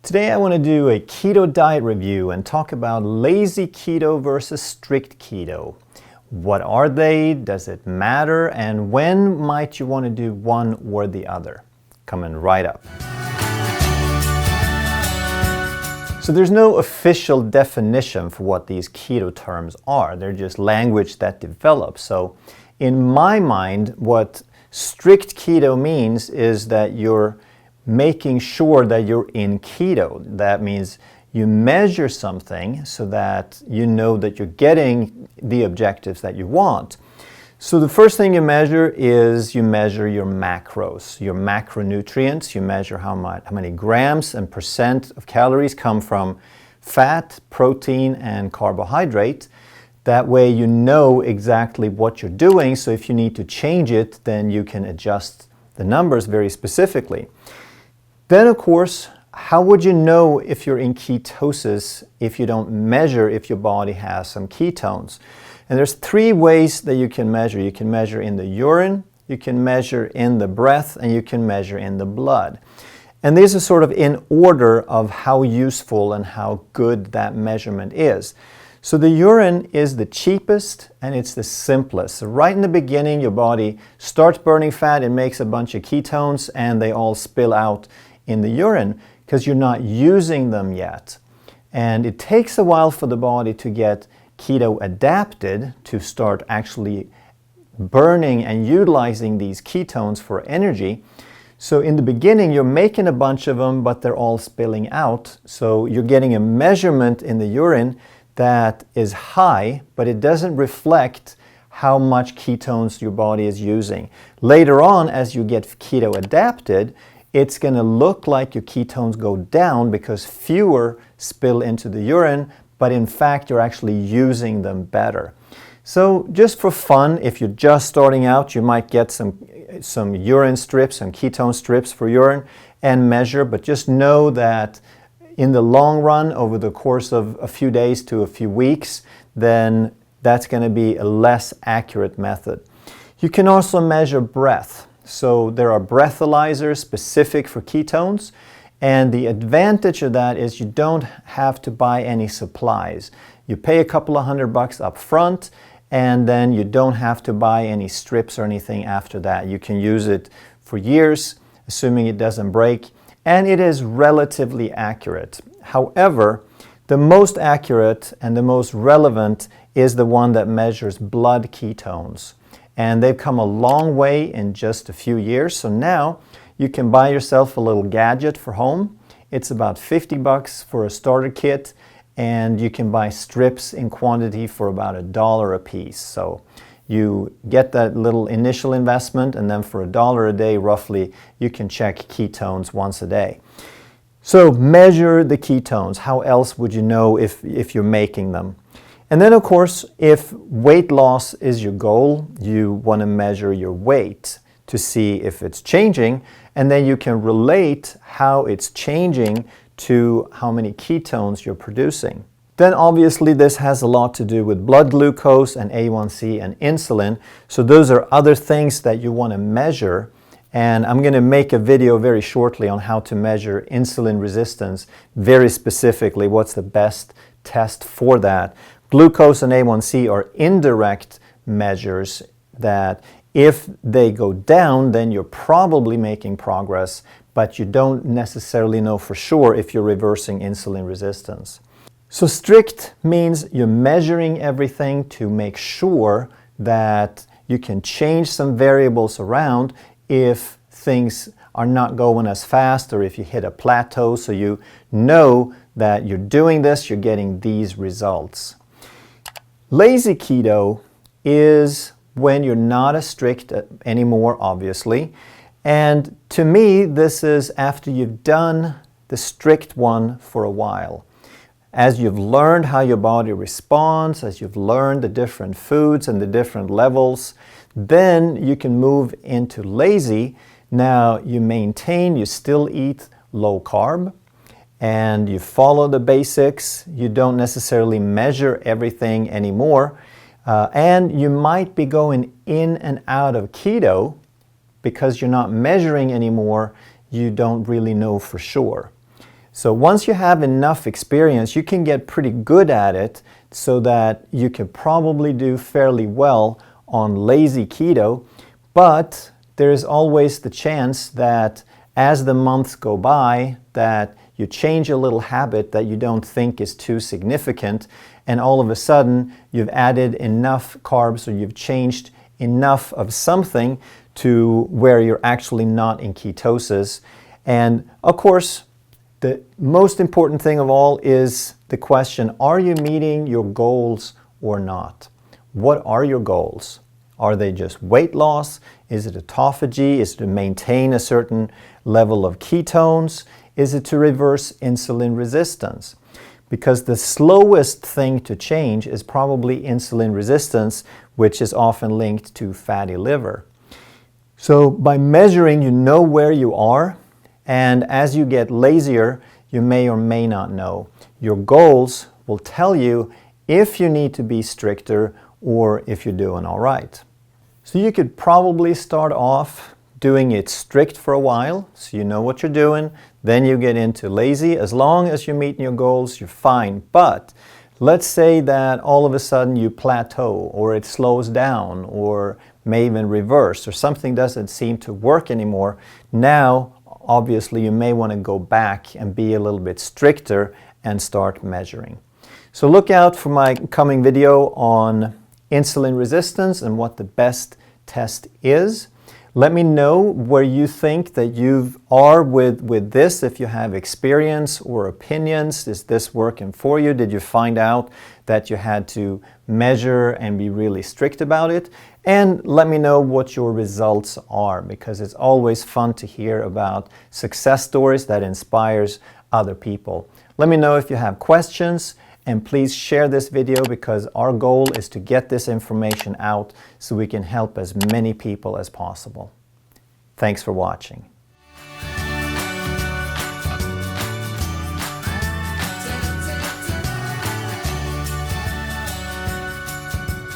Today I want to do a keto diet review and talk about lazy keto versus strict keto. What are they? Does it matter? And when might you want to do one or the other? Coming right up. So there's no official definition for what these keto terms are. They're just language that develops. So in my mind, what strict keto means is that you're making sure that you're in keto. That means you measure something so that you know that you're getting the objectives that you want. So the first thing you measure is you measure your macros, your macronutrients. You measure how many grams and percent of calories come from fat, protein, and carbohydrate. That way you know exactly what you're doing, so if you need to change it, then you can adjust the numbers very specifically. Then, of course, how would you know if you're in ketosis if you don't measure if your body has some ketones? And there's three ways that you can measure. You can measure in the urine, you can measure in the breath, and you can measure in the blood. And these are sort of in order of how useful and how good that measurement is. So the urine is the cheapest and it's the simplest. So right in the beginning, your body starts burning fat, it makes a bunch of ketones, and they all spill out in the urine because you're not using them yet. And it takes a while for the body to get keto adapted to start actually burning and utilizing these ketones for energy. So in the beginning, you're making a bunch of them, but they're all spilling out. So you're getting a measurement in the urine that is high, but it doesn't reflect how much ketones your body is using. Later on, as you get keto adapted, it's going to look like your ketones go down because fewer spill into the urine, but in fact, you're actually using them better. So just for fun, if you're just starting out, you might get some urine strips, some ketone strips for urine and measure, but just know that in the long run, over the course of a few days to a few weeks, then that's going to be a less accurate method. You can also measure breath. So there are breathalyzers specific for ketones, and the advantage of that is you don't have to buy any supplies. You pay a couple of $100 up front, and then you don't have to buy any strips or anything after that. You can use it for years, assuming it doesn't break, and it is relatively accurate. However, the most accurate and the most relevant is the one that measures blood ketones. And they've come a long way in just a few years. So now you can buy yourself a little gadget for home. It's about $50 for a starter kit, and you can buy strips in quantity for about $1 a piece. So you get that little initial investment, and then for $1 a day roughly, you can check ketones once a day. So measure the ketones. How else would you know if you're making them? And then, of course, if weight loss is your goal, you want to measure your weight to see if it's changing, and then you can relate how it's changing to how many ketones you're producing. Then obviously this has a lot to do with blood glucose and A1C and insulin. So those are other things that you want to measure. And I'm going to make a video very shortly on how to measure insulin resistance very specifically. What's the best test for that? Glucose and A1C are indirect measures that if they go down, then you're probably making progress, but you don't necessarily know for sure if you're reversing insulin resistance. So strict means you're measuring everything to make sure that you can change some variables around if things are not going as fast or if you hit a plateau, so you know that you're doing this, you're getting these results. Lazy keto is when you're not as strict anymore, obviously. And to me, this is after you've done the strict one for a while. As you've learned how your body responds, as you've learned the different foods and the different levels, then you can move into lazy. Now you maintain, you still eat low carb, and you follow the basics. You don't necessarily measure everything anymore. And you might be going in and out of keto because you're not measuring anymore. You don't really know for sure. So once you have enough experience, you can get pretty good at it so that you can probably do fairly well on lazy keto, but there is always the chance that as the months go by, that you change a little habit that you don't think is too significant, and all of a sudden you've added enough carbs or you've changed enough of something to where you're actually not in ketosis. And of course, the most important thing of all is the question, are you meeting your goals or not? What are your goals? Are they just weight loss? Is it autophagy? Is it to maintain a certain level of ketones? Is it to reverse insulin resistance? Because the slowest thing to change is probably insulin resistance, which is often linked to fatty liver. So by measuring, you know where you are, and as you get lazier, you may or may not know. Your goals will tell you if you need to be stricter or if you're doing all right. So you could probably start off doing it strict for a while, so you know what you're doing. Then you get into lazy. As long as you're meeting your goals, you're fine. But let's say that all of a sudden you plateau, or it slows down, or may even reverse, or something doesn't seem to work anymore. Now, obviously, you may want to go back and be a little bit stricter and start measuring. So look out for my coming video on insulin resistance and what the best test is. Let me know where you think that you are with this, if you have experience or opinions. Is this working for you? Did you find out that you had to measure and be really strict about it? And let me know what your results are, because it's always fun to hear about success stories that inspires other people. Let me know if you have questions, and please share this video, because our goal is to get this information out so we can help as many people as possible. Thanks for watching.